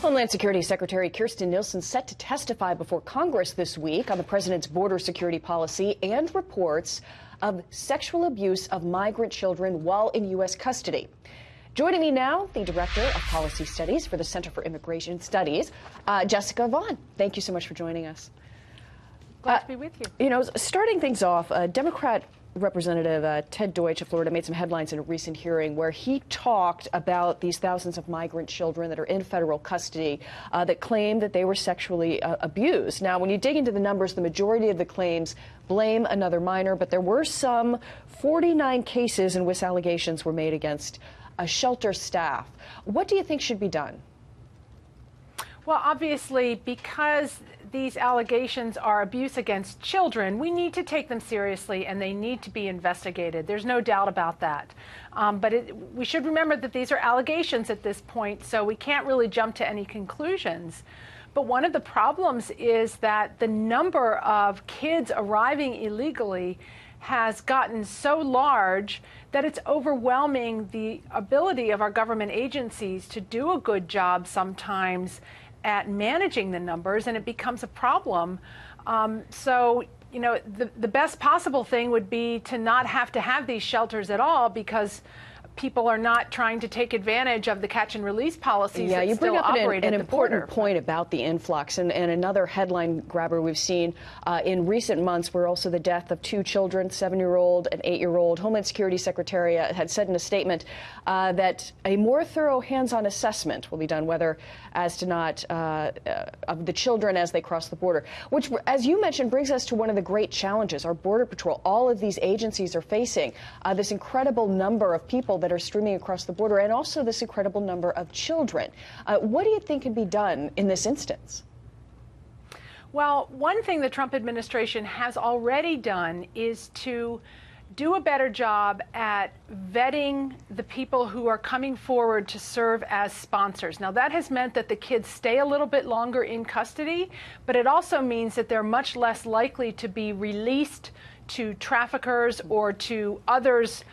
Homeland Security Secretary Kirstjen Nielsen set to testify before Congress this week on the president's border security policy and reports of sexual abuse of migrant children while in U.S. custody. Joining me now, the Director of Policy Studies for the Center for Immigration Studies, Jessica Vaughn. Thank you so much for joining us. Glad to be with you. You know, starting things off, Democrat Representative Ted Deutsch of Florida made some headlines in a recent hearing where he talked about these thousands of migrant children that are in federal custody that claim that they were sexually abused. Now, when you dig into the numbers, the majority of the claims blame another minor, but there were some 49 cases in which allegations were made against shelter staff. What do you think should be done? Well, obviously, because these allegations are abuse against children, we need to take them seriously and they need to be investigated. There's no doubt about that. But we should remember that these are allegations at this point, so we can't really jump to any conclusions. But one of the problems is that the number of kids arriving illegally has gotten so large that it's overwhelming the ability of our government agencies to do a good job sometimes at managing the numbers, and it becomes a problem. So, you know, the best possible thing would be to not have these shelters at all, because people are not trying to take advantage of the catch and release policies that still operate an at the border. important point about the influx, and another headline grabber we've seen in recent months were also the death of two children, 7-year-old and 8-year-old. Homeland Security Secretary had said in a statement that a more thorough hands-on assessment will be done whether as to not of the children as they cross the border, which, as you mentioned, brings us to one of the great challenges our Border Patrol, all of these agencies are facing, this incredible number of people that are streaming across the border, and also this incredible number of children. What do you think can be done in this instance? Well, one thing the Trump administration has already done is to do a better job at vetting the people who are coming forward to serve as sponsors. Now, that has meant that the kids stay a little bit longer in custody, but it also means that they're much less likely to be released to traffickers or to others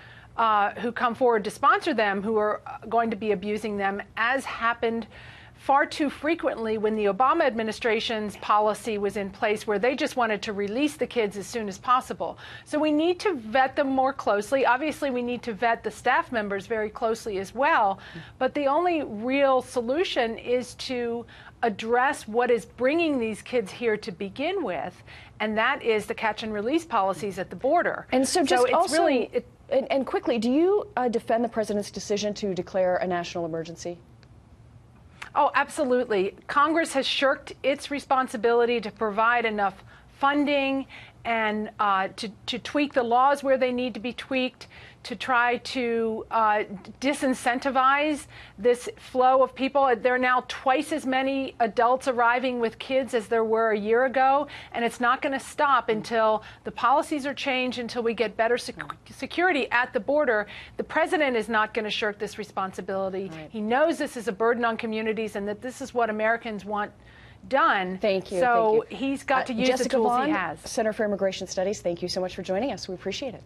who come forward to sponsor them, who are going to be abusing them, as happened far too frequently when the Obama administration's policy was in place, where they just wanted to release the kids as soon as possible. So we need to vet them more closely. Obviously, we need to vet the staff members very closely as well. But the only real solution is to address what is bringing these kids here to begin with, and that is the catch and release policies at the border. And so just it's also, really... And quickly, do you defend the president's decision to declare a national emergency? Oh, absolutely. Congress has shirked its responsibility to provide enough funding and to tweak the laws where they need to be tweaked, to try to disincentivize this flow of people. There are now twice as many adults arriving with kids as there were a year ago, and it's not going to stop until the policies are changed, until we get better security at the border. The president is not going to shirk this responsibility. Right. He knows this is a burden on communities and that this is what Americans want done. Thank you. So thank you. He's got to use Jessica the tools Vaughn, he has. Center for Immigration Studies, thank you so much for joining us. We appreciate it.